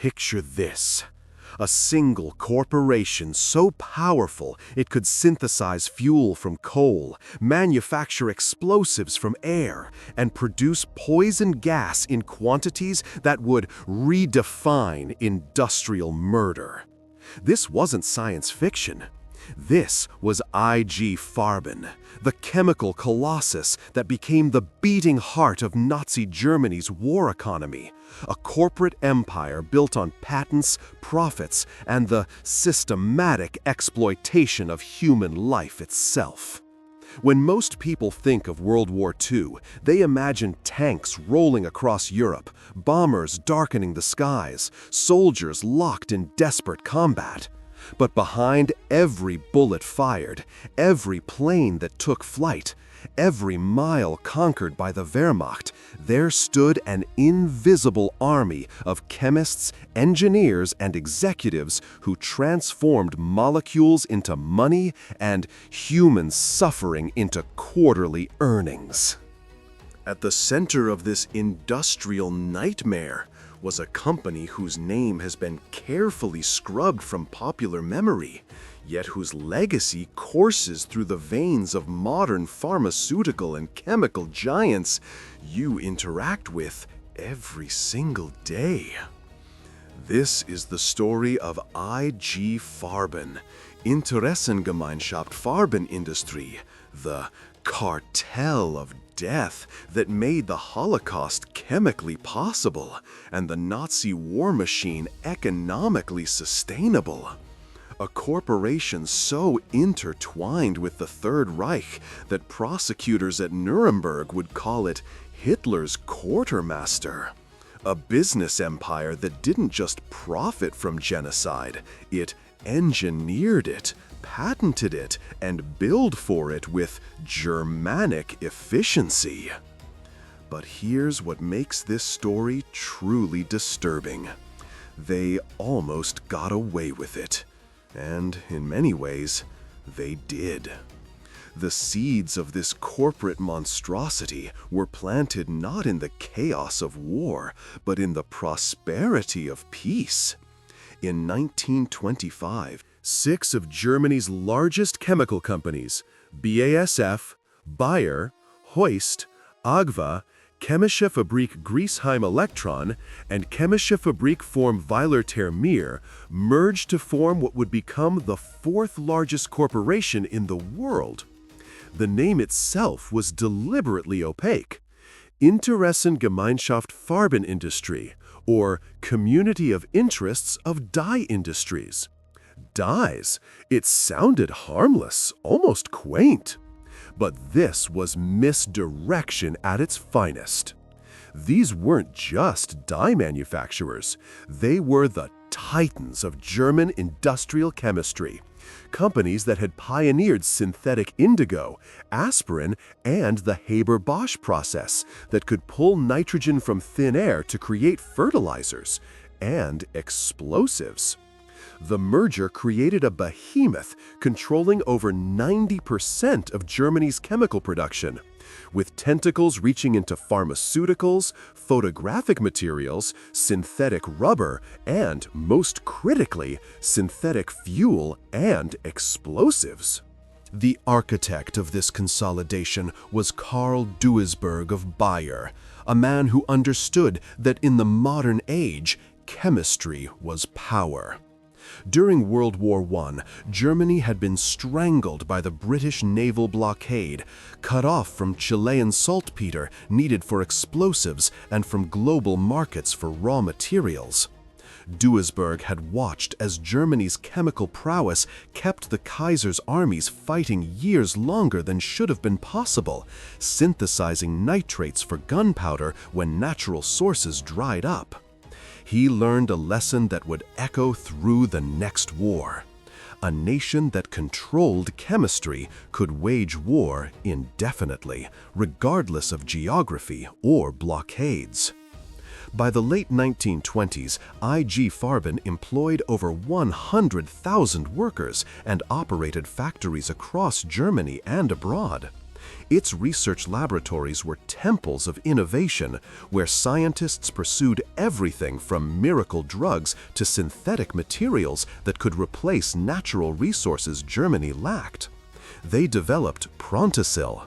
Picture this. A single corporation so powerful it could synthesize fuel from coal, manufacture explosives from air, and produce poison gas in quantities that would redefine industrial murder. This wasn't science fiction. This was IG Farben, the chemical colossus that became the beating heart of Nazi Germany's war economy, a corporate empire built on patents, profits, and the systematic exploitation of human life itself. When most people think of World War II, they imagine tanks rolling across Europe, bombers darkening the skies, soldiers locked in desperate combat. But behind every bullet fired, every plane that took flight, every mile conquered by the Wehrmacht, there stood an invisible army of chemists, engineers, and executives who transformed molecules into money and human suffering into quarterly earnings. At the center of this industrial nightmare was a company whose name has been carefully scrubbed from popular memory, yet whose legacy courses through the veins of modern pharmaceutical and chemical giants you interact with every single day. This is the story of IG Farben, Interessengemeinschaft Farbenindustrie, the cartel of death that made the Holocaust chemically possible and the Nazi war machine economically sustainable. A corporation so intertwined with the Third Reich that prosecutors at Nuremberg would call it Hitler's quartermaster. A business empire that didn't just profit from genocide, it engineered it, patented it, and billed for it with Germanic efficiency. But here's what makes this story truly disturbing. They almost got away with it. And in many ways, they did. The seeds of this corporate monstrosity were planted not in the chaos of war, but in the prosperity of peace. In 1925, 6 of Germany's largest chemical companies, BASF, Bayer, Hoist, Agfa, Chemische Fabrik Griesheim Elektron, and Chemische Fabrik Form Weiler Termeer merged to form what would become the 4th largest corporation in the world. The name itself was deliberately opaque. Interessengemeinschaft Farbenindustrie, or Community of Interests of Dye Industries. Dyes. It sounded harmless, almost quaint. But this was misdirection at its finest. These weren't just dye manufacturers. They were the titans of German industrial chemistry, companies that had pioneered synthetic indigo, aspirin, and the Haber-Bosch process that could pull nitrogen from thin air to create fertilizers and explosives. The merger created a behemoth controlling over 90% of Germany's chemical production, with tentacles reaching into pharmaceuticals, photographic materials, synthetic rubber, and, most critically, synthetic fuel and explosives. The architect of this consolidation was Karl Duisberg of Bayer, a man who understood that in the modern age, chemistry was power. During World War I, Germany had been strangled by the British naval blockade, cut off from Chilean saltpeter needed for explosives and from global markets for raw materials. Duisberg had watched as Germany's chemical prowess kept the Kaiser's armies fighting years longer than should have been possible, synthesizing nitrates for gunpowder when natural sources dried up. He learned a lesson that would echo through the next war. A nation that controlled chemistry could wage war indefinitely, regardless of geography or blockades. By the late 1920s, IG Farben employed over 100,000 workers and operated factories across Germany and abroad. Its research laboratories were temples of innovation, where scientists pursued everything from miracle drugs to synthetic materials that could replace natural resources Germany lacked. They developed Prontosil,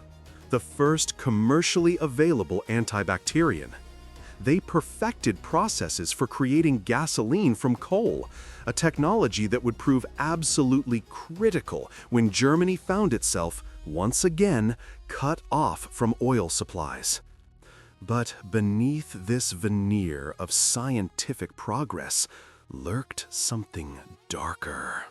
the first commercially available antibacterian. They perfected processes for creating gasoline from coal, a technology that would prove absolutely critical when Germany found itself, once again, cut off from oil supplies. But beneath this veneer of scientific progress lurked something darker.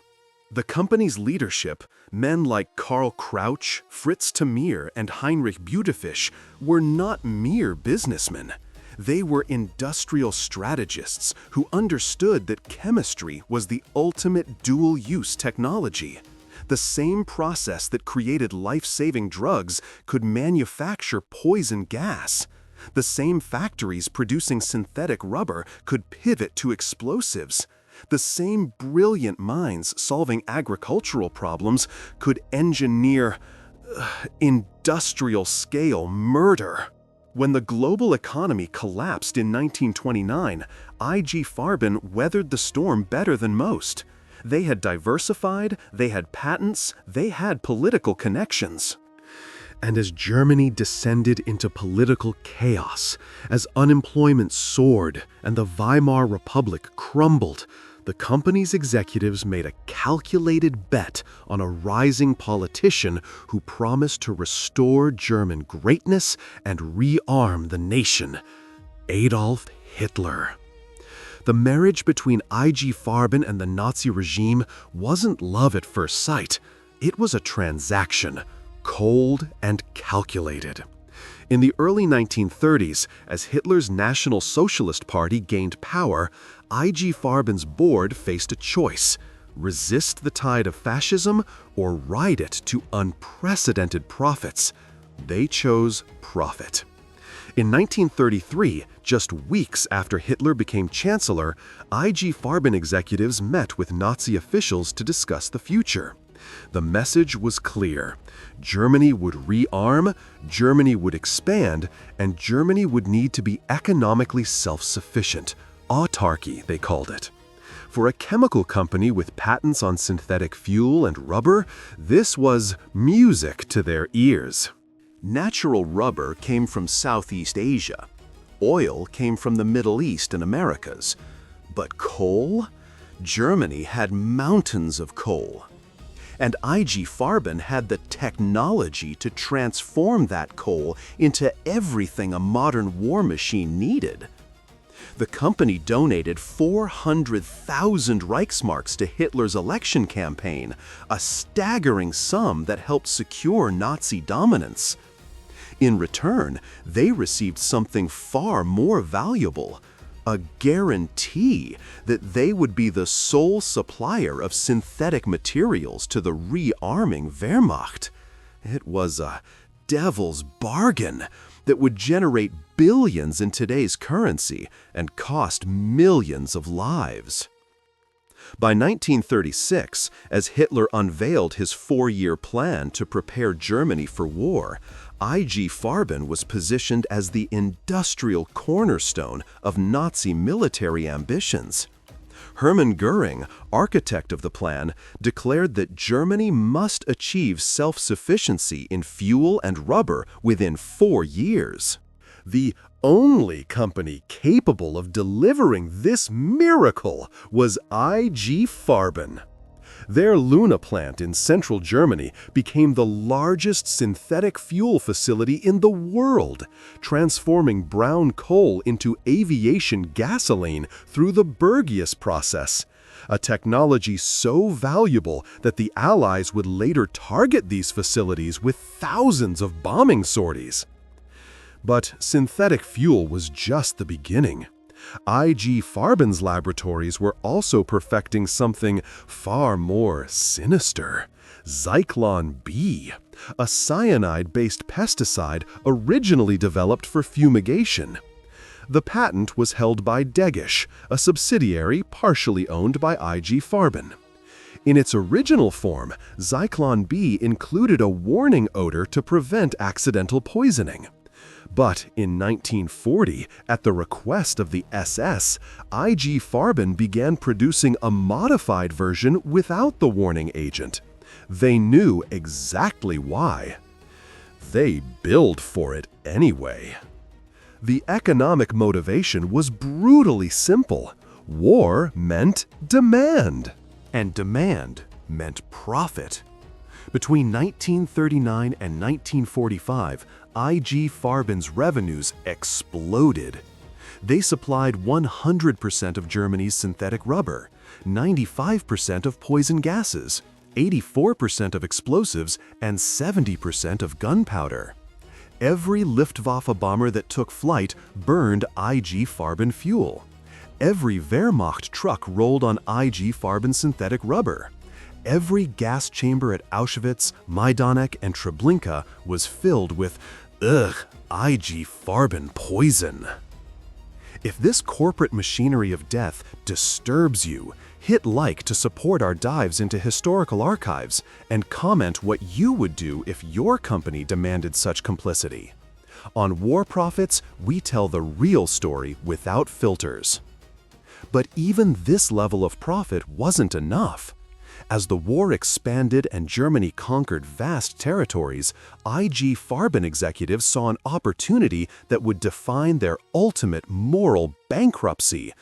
The company's leadership, men like Karl Crouch, Fritz Tamir, and Heinrich Butefisch, were not mere businessmen. They were industrial strategists who understood that chemistry was the ultimate dual-use technology. The same process that created life-saving drugs could manufacture poison gas. The same factories producing synthetic rubber could pivot to explosives. The same brilliant minds solving agricultural problems could engineer industrial-scale murder. When the global economy collapsed in 1929, IG Farben weathered the storm better than most. They had diversified, they had patents, they had political connections. And as Germany descended into political chaos, as unemployment soared and the Weimar Republic crumbled, the company's executives made a calculated bet on a rising politician who promised to restore German greatness and rearm the nation: Adolf Hitler. The marriage between IG Farben and the Nazi regime wasn't love at first sight. It was a transaction, cold and calculated. In the early 1930s, as Hitler's National Socialist Party gained power, IG Farben's board faced a choice: resist the tide of fascism or ride it to unprecedented profits. They chose profit. In 1933, just weeks after Hitler became chancellor, IG Farben executives met with Nazi officials to discuss the future. The message was clear: Germany would rearm, Germany would expand, and Germany would need to be economically self-sufficient. Autarky, they called it. For a chemical company with patents on synthetic fuel and rubber, this was music to their ears. Natural rubber came from Southeast Asia. Oil came from the Middle East and Americas. But coal? Germany had mountains of coal. And IG Farben had the technology to transform that coal into everything a modern war machine needed. The company donated 400,000 Reichsmarks to Hitler's election campaign, a staggering sum that helped secure Nazi dominance. In return, they received something far more valuable: a guarantee that they would be the sole supplier of synthetic materials to the rearming Wehrmacht. It was a devil's bargain that would generate billions in today's currency and cost millions of lives. By 1936, as Hitler unveiled his four-year plan to prepare Germany for war, IG Farben was positioned as the industrial cornerstone of Nazi military ambitions. Hermann Göring, architect of the plan, declared that Germany must achieve self-sufficiency in fuel and rubber within 4 years. The only company capable of delivering this miracle was IG Farben. Their Luna plant in central Germany became the largest synthetic fuel facility in the world, transforming brown coal into aviation gasoline through the Bergius process, a technology so valuable that the Allies would later target these facilities with thousands of bombing sorties. But synthetic fuel was just the beginning. IG Farben's laboratories were also perfecting something far more sinister: Zyklon B, a cyanide-based pesticide originally developed for fumigation. The patent was held by Degisch, a subsidiary partially owned by IG Farben. In its original form, Zyklon B included a warning odor to prevent accidental poisoning. But in 1940, at the request of the SS, IG Farben began producing a modified version without the warning agent. They knew exactly why. They billed for it anyway. The economic motivation was brutally simple. War meant demand, and demand meant profit. Between 1939 and 1945, IG Farben's revenues exploded. They supplied 100% of Germany's synthetic rubber, 95% of poison gases, 84% of explosives, and 70% of gunpowder. Every Luftwaffe bomber that took flight burned IG Farben fuel. Every Wehrmacht truck rolled on IG Farben synthetic rubber. Every gas chamber at Auschwitz, Majdanek, and Treblinka was filled with, IG Farben poison. If this corporate machinery of death disturbs you, hit like to support our dives into historical archives and comment what you would do if your company demanded such complicity. On War Profits, we tell the real story without filters. But even this level of profit wasn't enough. As the war expanded and Germany conquered vast territories, IG Farben executives saw an opportunity that would define their ultimate moral bankruptcy: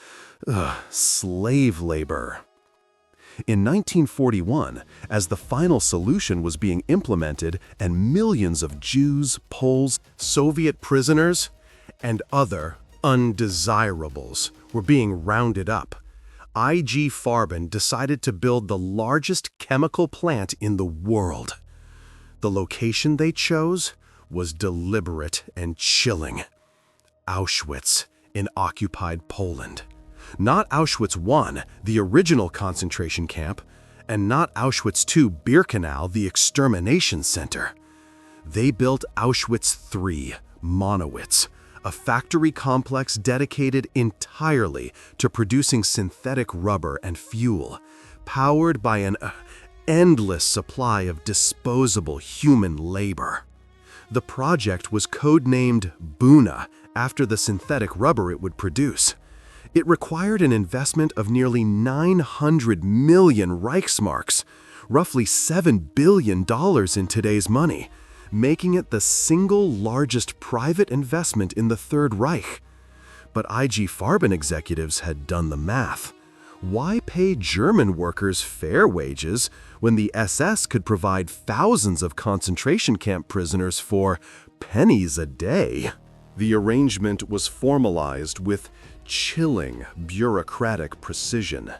slave labor. In 1941, as the final solution was being implemented and millions of Jews, Poles, Soviet prisoners, and other undesirables were being rounded up, IG Farben decided to build the largest chemical plant in the world. The location they chose was deliberate and chilling: Auschwitz in occupied Poland. Not Auschwitz I, the original concentration camp, and not Auschwitz II Birkenau, the extermination center. They built Auschwitz III, Monowitz, a factory complex dedicated entirely to producing synthetic rubber and fuel, powered by an endless supply of disposable human labor. The project was codenamed Buna after the synthetic rubber it would produce. It required an investment of nearly 900 million Reichsmarks, roughly $7 billion in today's money, making it the single largest private investment in the Third Reich. But IG Farben executives had done the math. Why pay German workers fair wages when the SS could provide thousands of concentration camp prisoners for pennies a day? The arrangement was formalized with chilling bureaucratic precision.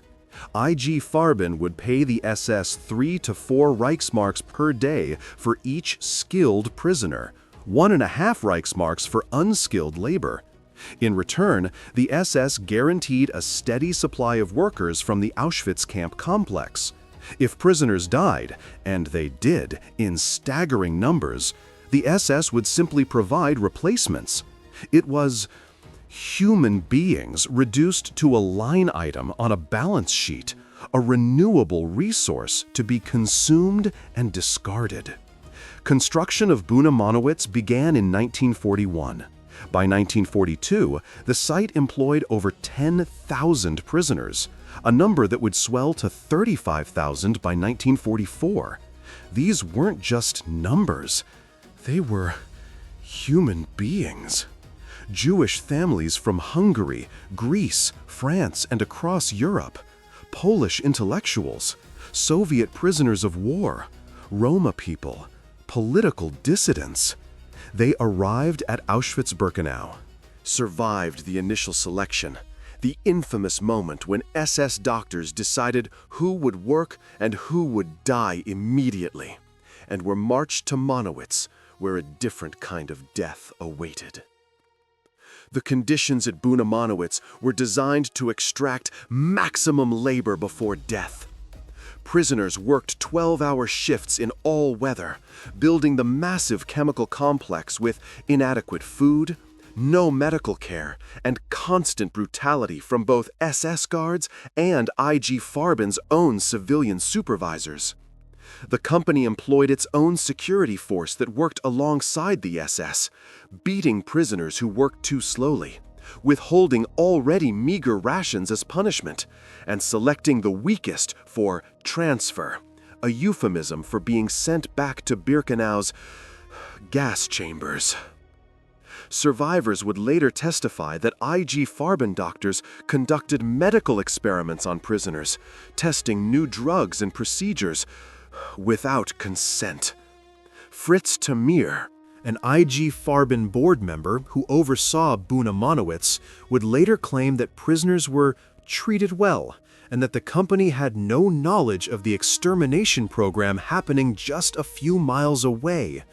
IG Farben would pay the SS 3 to 4 Reichsmarks per day for each skilled prisoner, 1.5 Reichsmarks for unskilled labor. In return, the SS guaranteed a steady supply of workers from the Auschwitz camp complex. If prisoners died, and they did in staggering numbers, the SS would simply provide replacements. It was human beings reduced to a line item on a balance sheet, a renewable resource to be consumed and discarded. Construction of Buna Monowitz began in 1941. By 1942, the site employed over 10,000 prisoners, a number that would swell to 35,000 by 1944. These weren't just numbers, they were human beings. Jewish families from Hungary, Greece, France, and across Europe, Polish intellectuals, Soviet prisoners of war, Roma people, political dissidents. They arrived at Auschwitz-Birkenau, survived the initial selection, the infamous moment when SS doctors decided who would work and who would die immediately, and were marched to Monowitz, where a different kind of death awaited. The conditions at Buna Monowitz were designed to extract maximum labor before death. Prisoners worked 12-hour shifts in all weather, building the massive chemical complex with inadequate food, no medical care, and constant brutality from both SS guards and IG Farben's own civilian supervisors. The company employed its own security force that worked alongside the SS, beating prisoners who worked too slowly, withholding already meager rations as punishment, and selecting the weakest for transfer, a euphemism for being sent back to Birkenau's gas chambers. Survivors would later testify that IG Farben doctors conducted medical experiments on prisoners, testing new drugs and procedures without consent. Fritz Tamir, an IG Farben board member who oversaw Buna Monowitz, would later claim that prisoners were treated well and that the company had no knowledge of the extermination program happening just a few miles away.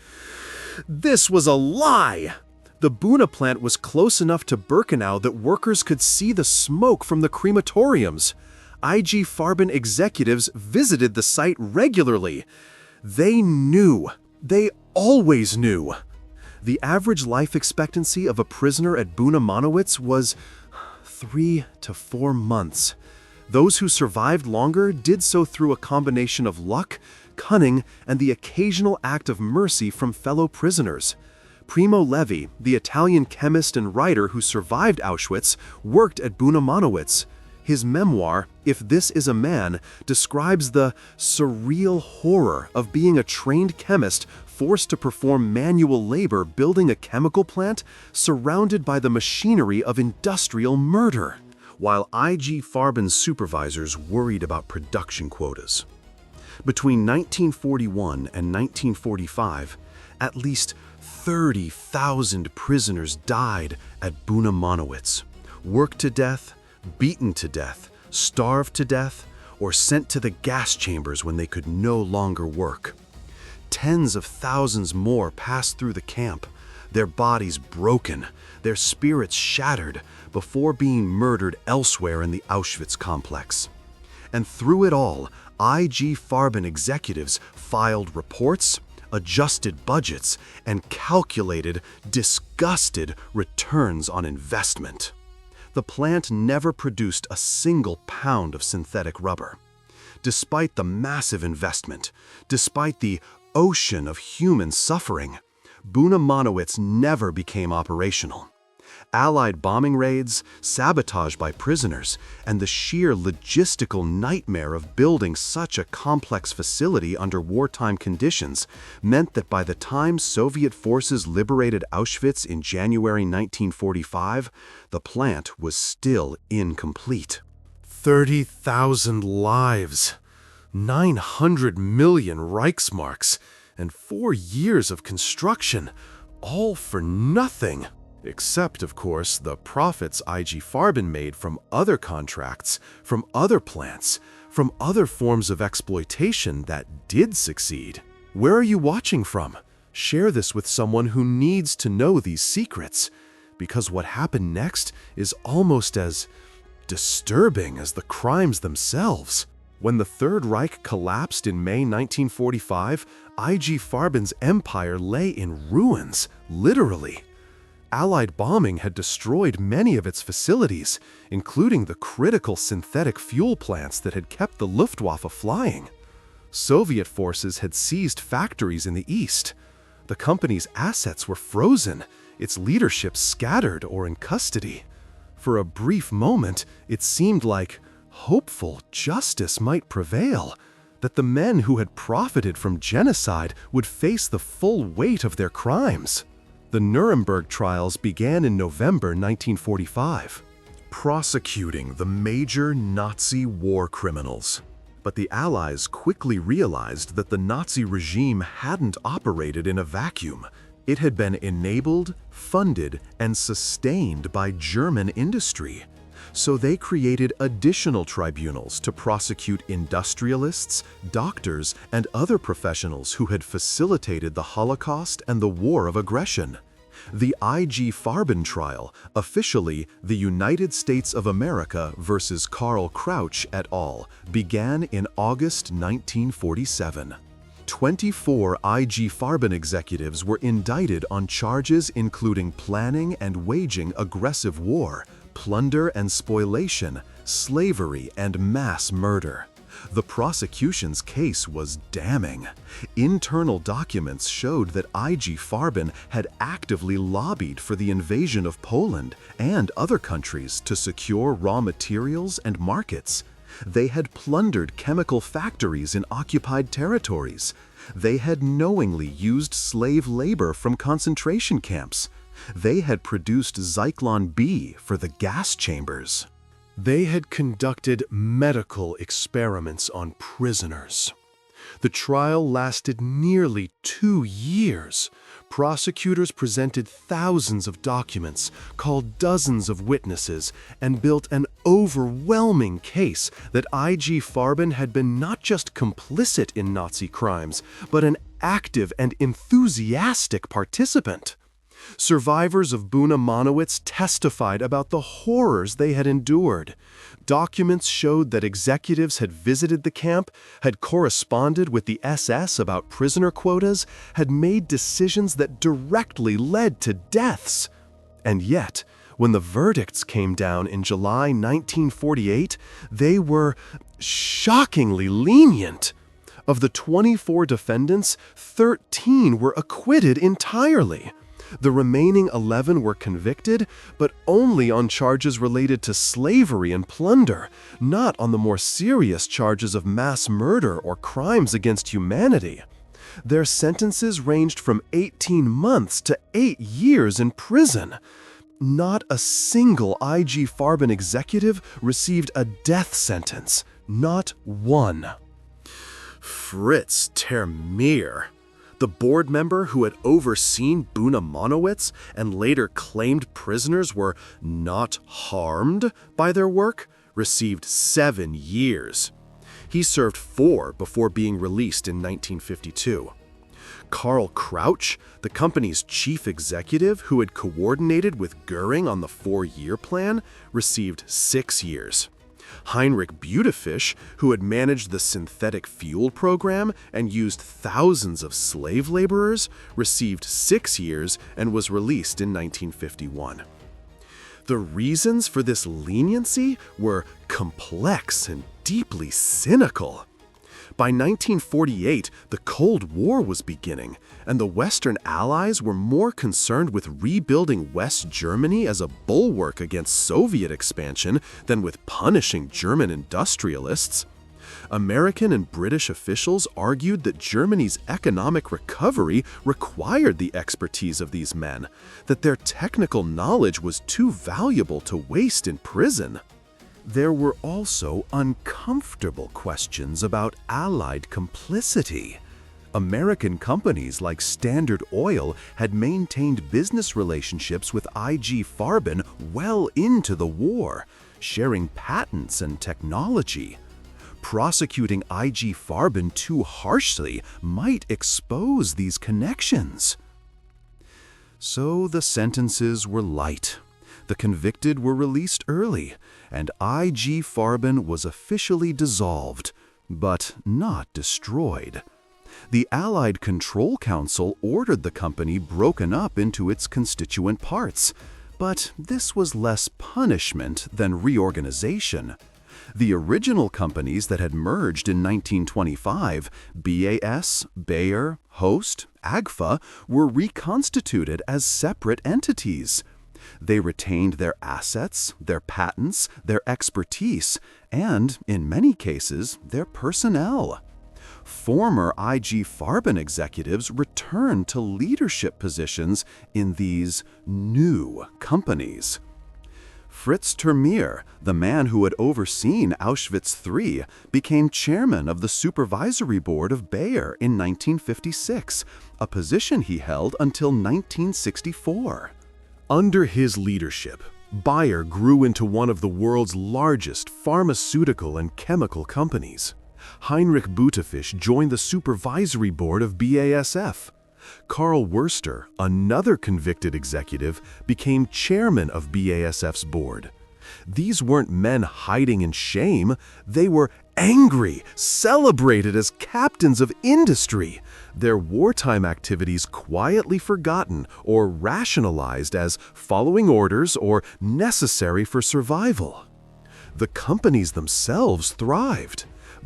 This was a lie! The Buna plant was close enough to Birkenau that workers could see the smoke from the crematoriums. IG Farben executives visited the site regularly. They knew. They always knew. The average life expectancy of a prisoner at Buna Monowitz was 3 to 4 months. Those who survived longer did so through a combination of luck, cunning, and the occasional act of mercy from fellow prisoners. Primo Levi, the Italian chemist and writer who survived Auschwitz, worked at Buna Monowitz. His memoir, If This Is a Man, describes the surreal horror of being a trained chemist forced to perform manual labor building a chemical plant surrounded by the machinery of industrial murder, while IG Farben's supervisors worried about production quotas. Between 1941 and 1945, at least 30,000 prisoners died at Buna Monowitz, worked to death, beaten to death, starved to death, or sent to the gas chambers when they could no longer work. Tens of thousands more passed through the camp, their bodies broken, their spirits shattered, before being murdered elsewhere in the Auschwitz complex. And through it all, IG Farben executives filed reports, adjusted budgets, and calculated, disgusted returns on investment. The plant never produced a single pound of synthetic rubber. Despite the massive investment, despite the ocean of human suffering, Buna Monowitz never became operational. Allied bombing raids, sabotage by prisoners, and the sheer logistical nightmare of building such a complex facility under wartime conditions meant that by the time Soviet forces liberated Auschwitz in January 1945, the plant was still incomplete. 30,000 lives, 900 million Reichsmarks, and 4 years of construction, all for nothing. Except, of course, the profits IG Farben made from other contracts, from other plants, from other forms of exploitation that did succeed. Where are you watching from? Share this with someone who needs to know these secrets, because what happened next is almost as disturbing as the crimes themselves. When the Third Reich collapsed in May 1945, IG Farben's empire lay in ruins, literally. Allied bombing had destroyed many of its facilities, including the critical synthetic fuel plants that had kept the Luftwaffe flying. Soviet forces had seized factories in the east. The company's assets were frozen, its leadership scattered or in custody. For a brief moment, it seemed like hopeful justice might prevail, that the men who had profited from genocide would face the full weight of their crimes. The Nuremberg trials began in November 1945, prosecuting the major Nazi war criminals. But the Allies quickly realized that the Nazi regime hadn't operated in a vacuum. It had been enabled, funded, and sustained by German industry. So they created additional tribunals to prosecute industrialists, doctors, and other professionals who had facilitated the Holocaust and the war of aggression. The IG Farben trial, officially the United States of America versus Karl Crouch et al., began in August 1947. 24 IG Farben executives were indicted on charges including planning and waging aggressive war, plunder and spoliation, slavery, and mass murder. The prosecution's case was damning. Internal documents showed that IG Farben had actively lobbied for the invasion of Poland and other countries to secure raw materials and markets. They had plundered chemical factories in occupied territories. They had knowingly used slave labor from concentration camps. They had produced Zyklon B for the gas chambers. They had conducted medical experiments on prisoners. The trial lasted nearly 2 years. Prosecutors presented thousands of documents, called dozens of witnesses, and built an overwhelming case that IG Farben had been not just complicit in Nazi crimes, but an active and enthusiastic participant. Survivors of Buna Monowitz testified about the horrors they had endured. Documents showed that executives had visited the camp, had corresponded with the SS about prisoner quotas, had made decisions that directly led to deaths. And yet, when the verdicts came down in July 1948, they were shockingly lenient. Of the 24 defendants, 13 were acquitted entirely. The remaining 11 were convicted, but only on charges related to slavery and plunder, not on the more serious charges of mass murder or crimes against humanity. Their sentences ranged from 18 months to 8 years in prison. Not a single IG Farben executive received a death sentence. Not one. Fritz Termeer, the board member who had overseen Buna Monowitz and later claimed prisoners were not harmed by their work, received 7 years. He served 4 before being released in 1952. Karl Crouch, the company's chief executive who had coordinated with Goering on the 4-year plan, received 6 years. Heinrich Butefisch, who had managed the synthetic fuel program and used thousands of slave laborers, received 6 years and was released in 1951. The reasons for this leniency were complex and deeply cynical. By 1948, the Cold War was beginning, and the Western Allies were more concerned with rebuilding West Germany as a bulwark against Soviet expansion than with punishing German industrialists. American and British officials argued that Germany's economic recovery required the expertise of these men, that their technical knowledge was too valuable to waste in prison. There were also uncomfortable questions about Allied complicity. American companies like Standard Oil had maintained business relationships with IG Farben well into the war, sharing patents and technology. Prosecuting IG Farben too harshly might expose these connections. So the sentences were light. The convicted were released early, and IG Farben was officially dissolved, but not destroyed. The Allied Control Council ordered the company broken up into its constituent parts, but this was less punishment than reorganization. The original companies that had merged in 1925, BAS, Bayer, Host, AGFA, were reconstituted as separate entities. They retained their assets, their patents, their expertise, and, in many cases, their personnel. Former IG Farben executives returned to leadership positions in these new companies. Fritz Termeer, the man who had overseen Auschwitz III, became chairman of the supervisory board of Bayer in 1956, a position he held until 1964. Under his leadership, Bayer grew into one of the world's largest pharmaceutical and chemical companies. Heinrich Butefisch joined the supervisory board of BASF. Karl Wurster, another convicted executive, became chairman of BASF's board. These weren't men hiding in shame, they were angry, celebrated as captains of industry, their wartime activities quietly forgotten or rationalized as following orders or necessary for survival. The companies themselves thrived.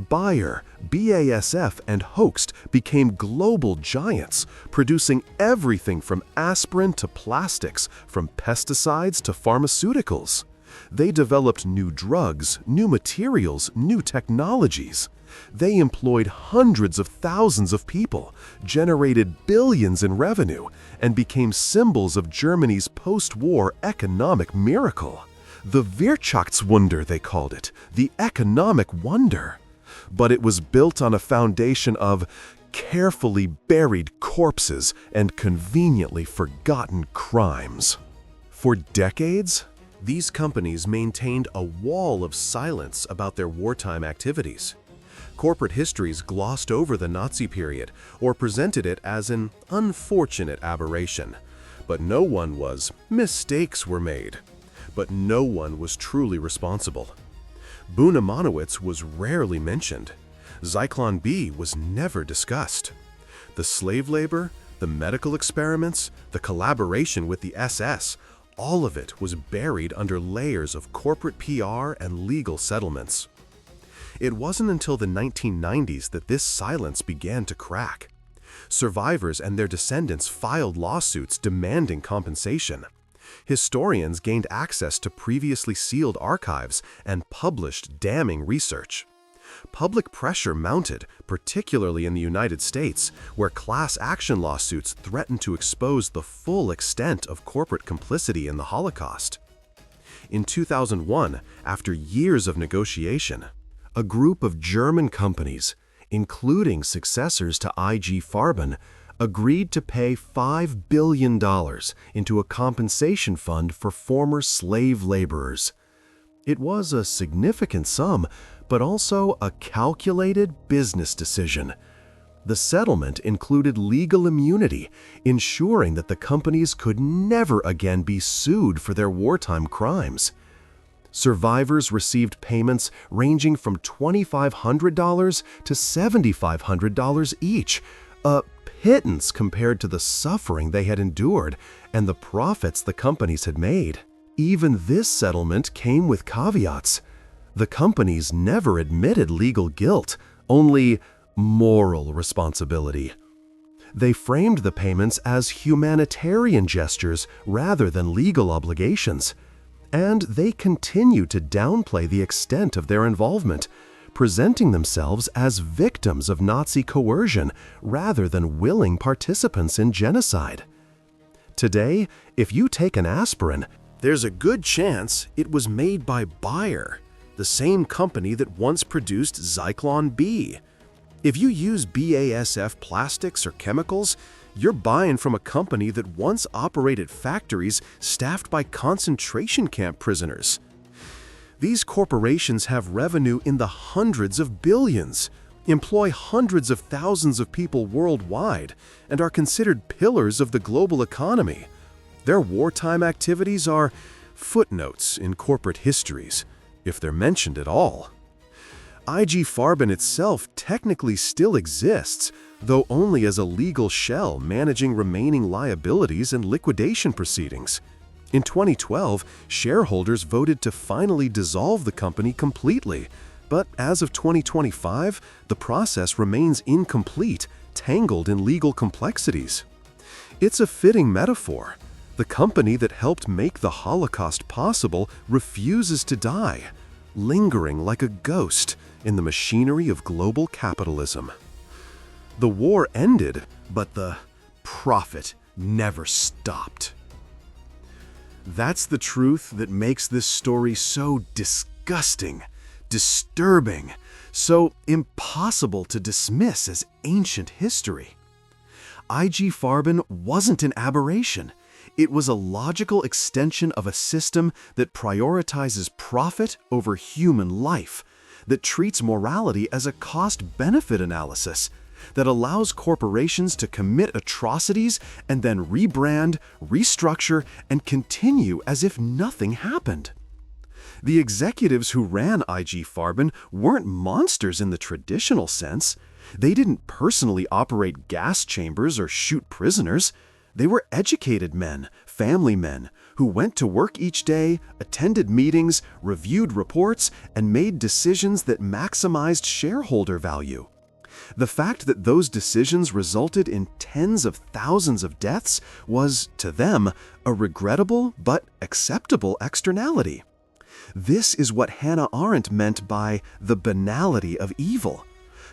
Bayer, BASF, and Hoechst became global giants, producing everything from aspirin to plastics, from pesticides to pharmaceuticals. They developed new drugs, new materials, new technologies. They employed hundreds of thousands of people, generated billions in revenue, and became symbols of Germany's post-war economic miracle. The Wirtschaftswunder, they called it, the economic wonder. But it was built on a foundation of carefully buried corpses and conveniently forgotten crimes. For decades, these companies maintained a wall of silence about their wartime activities. Corporate histories glossed over the Nazi period or presented it as an unfortunate aberration. But mistakes were made. But no one was truly responsible. Buna Monowitz was rarely mentioned. Zyklon B was never discussed. The slave labor, the medical experiments, the collaboration with the SS, all of it was buried under layers of corporate PR and legal settlements. It wasn't until the 1990s that this silence began to crack. Survivors and their descendants filed lawsuits demanding compensation. Historians gained access to previously sealed archives and published damning research. Public pressure mounted, particularly in the United States, where class action lawsuits threatened to expose the full extent of corporate complicity in the Holocaust. In 2001, after years of negotiation, a group of German companies, including successors to IG Farben, agreed to pay $5 billion into a compensation fund for former slave laborers. It was a significant sum, but also a calculated business decision. The settlement included legal immunity, ensuring that the companies could never again be sued for their wartime crimes. Survivors received payments ranging from $2,500 to $7,500 each, a pittance compared to the suffering they had endured and the profits the companies had made. Even this settlement came with caveats. The companies never admitted legal guilt, only moral responsibility. They framed the payments as humanitarian gestures rather than legal obligations. And they continued to downplay the extent of their involvement, presenting themselves as victims of Nazi coercion rather than willing participants in genocide. Today, if you take an aspirin, there's a good chance it was made by Bayer, the same company that once produced Zyklon B. If you use BASF plastics or chemicals, you're buying from a company that once operated factories staffed by concentration camp prisoners. These corporations have revenue in the hundreds of billions, employ hundreds of thousands of people worldwide, and are considered pillars of the global economy. Their wartime activities are footnotes in corporate histories, if they're mentioned at all. IG Farben itself technically still exists, though only as a legal shell managing remaining liabilities and liquidation proceedings. In 2012, shareholders voted to finally dissolve the company completely, but as of 2025, the process remains incomplete, tangled in legal complexities. It's a fitting metaphor. The company that helped make the Holocaust possible refuses to die, lingering like a ghost in the machinery of global capitalism. The war ended, but the profit never stopped. That's the truth that makes this story so disgusting, disturbing, so impossible to dismiss as ancient history. IG Farben wasn't an aberration. It was a logical extension of a system that prioritizes profit over human life, that treats morality as a cost-benefit analysis, that allows corporations to commit atrocities and then rebrand, restructure, and continue as if nothing happened. The executives who ran IG Farben weren't monsters in the traditional sense. They didn't personally operate gas chambers or shoot prisoners. They were educated men, family men, who went to work each day, attended meetings, reviewed reports, and made decisions that maximized shareholder value. The fact that those decisions resulted in tens of thousands of deaths was, to them, a regrettable but acceptable externality. This is what Hannah Arendt meant by the banality of evil.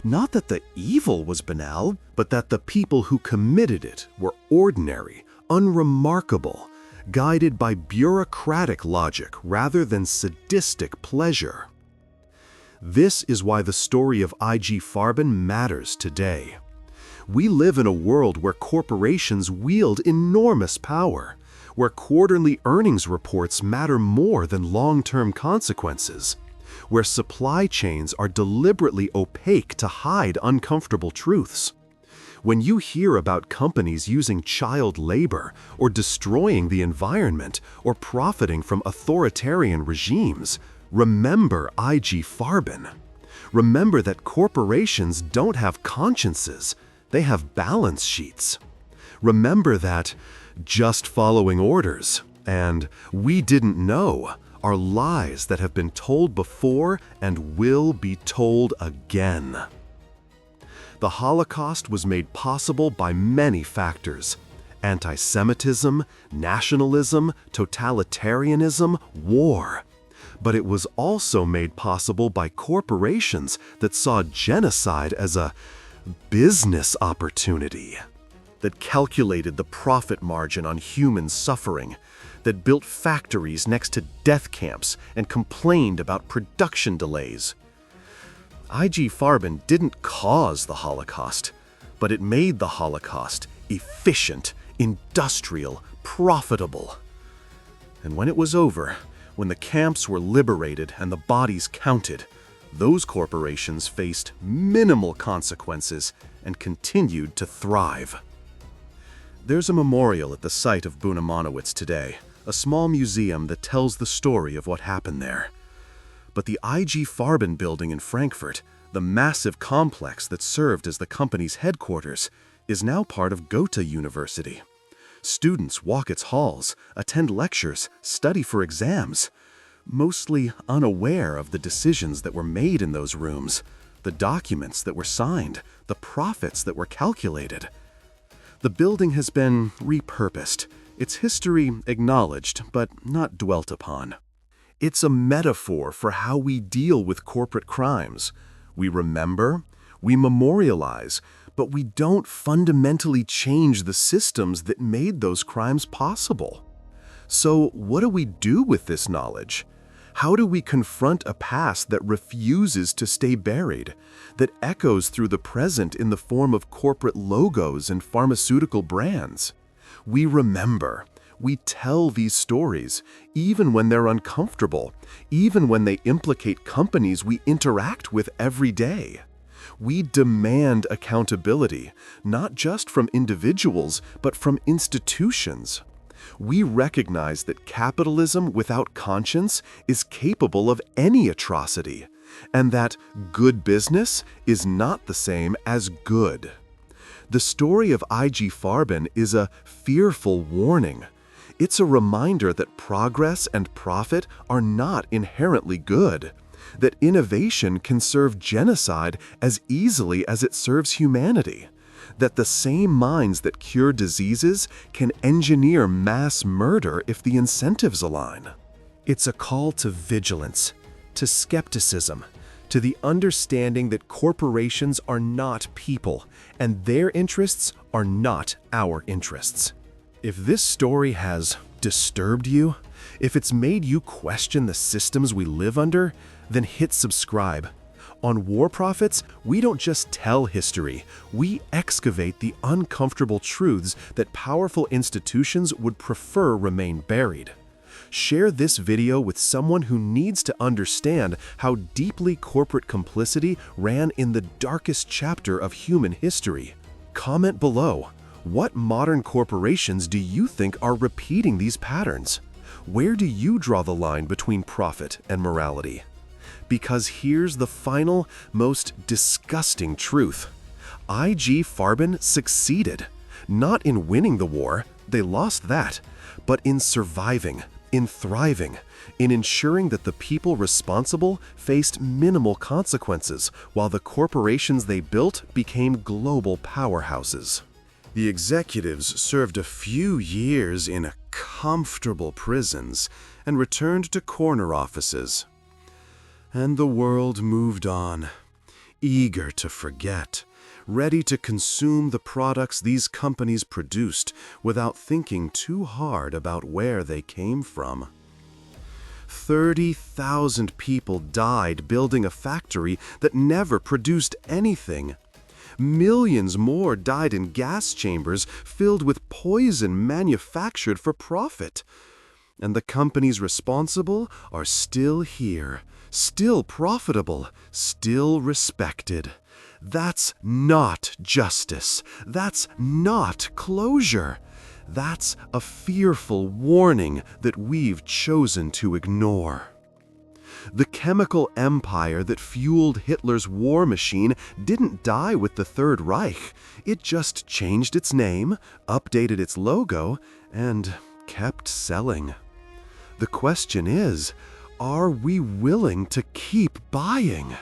Not that the evil was banal, but that the people who committed it were ordinary, unremarkable, guided by bureaucratic logic rather than sadistic pleasure. This is why the story of IG Farben matters today. We live in a world where corporations wield enormous power, where quarterly earnings reports matter more than long-term consequences, where supply chains are deliberately opaque to hide uncomfortable truths. When you hear about companies using child labor, or destroying the environment, or profiting from authoritarian regimes, remember IG Farben. Remember that corporations don't have consciences, they have balance sheets. Remember that just following orders and we didn't know are lies that have been told before and will be told again. The Holocaust was made possible by many factors: anti-Semitism, nationalism, totalitarianism, war. But it was also made possible by corporations that saw genocide as a business opportunity, that calculated the profit margin on human suffering, that built factories next to death camps and complained about production delays. IG Farben didn't cause the Holocaust, but it made the Holocaust efficient, industrial, profitable. And when it was over, when the camps were liberated and the bodies counted, those corporations faced minimal consequences and continued to thrive. There's a memorial at the site of Buna Monowitz today, a small museum that tells the story of what happened there. But the IG Farben building in Frankfurt, the massive complex that served as the company's headquarters, is now part of Goethe University. Students walk its halls, attend lectures, study for exams, mostly unaware of the decisions that were made in those rooms, the documents that were signed, the profits that were calculated. The building has been repurposed, its history acknowledged but not dwelt upon. It's a metaphor for how we deal with corporate crimes. We remember, we memorialize, but we don't fundamentally change the systems that made those crimes possible. So what do we do with this knowledge? How do we confront a past that refuses to stay buried, that echoes through the present in the form of corporate logos and pharmaceutical brands? We remember. We tell these stories, even when they're uncomfortable, even when they implicate companies we interact with every day. We demand accountability, not just from individuals, but from institutions. We recognize that capitalism without conscience is capable of any atrocity, and that good business is not the same as good. The story of IG Farben is a fearful warning. It's a reminder that progress and profit are not inherently good, that innovation can serve genocide as easily as it serves humanity, that the same minds that cure diseases can engineer mass murder if the incentives align. It's a call to vigilance, to skepticism, to the understanding that corporations are not people, and their interests are not our interests. If this story has disturbed you, if it's made you question the systems we live under, then hit subscribe. On War Profits, we don't just tell history, we excavate the uncomfortable truths that powerful institutions would prefer remain buried. Share this video with someone who needs to understand how deeply corporate complicity ran in the darkest chapter of human history. Comment below. What modern corporations do you think are repeating these patterns? Where do you draw the line between profit and morality? Because here's the final, most disgusting truth. IG Farben succeeded, not in winning the war, they lost that, but in surviving, in thriving, in ensuring that the people responsible faced minimal consequences, while the corporations they built became global powerhouses. The executives served a few years in comfortable prisons and returned to corner offices. And the world moved on, eager to forget, ready to consume the products these companies produced without thinking too hard about where they came from. 30,000 people died building a factory that never produced anything. Millions more died in gas chambers filled with poison manufactured for profit. And the companies responsible are still here, still profitable, still respected. That's not justice. That's not closure. That's a fearful warning that we've chosen to ignore. The chemical empire that fueled Hitler's war machine didn't die with the Third Reich. It just changed its name, updated its logo, and kept selling. The question is, are we willing to keep buying?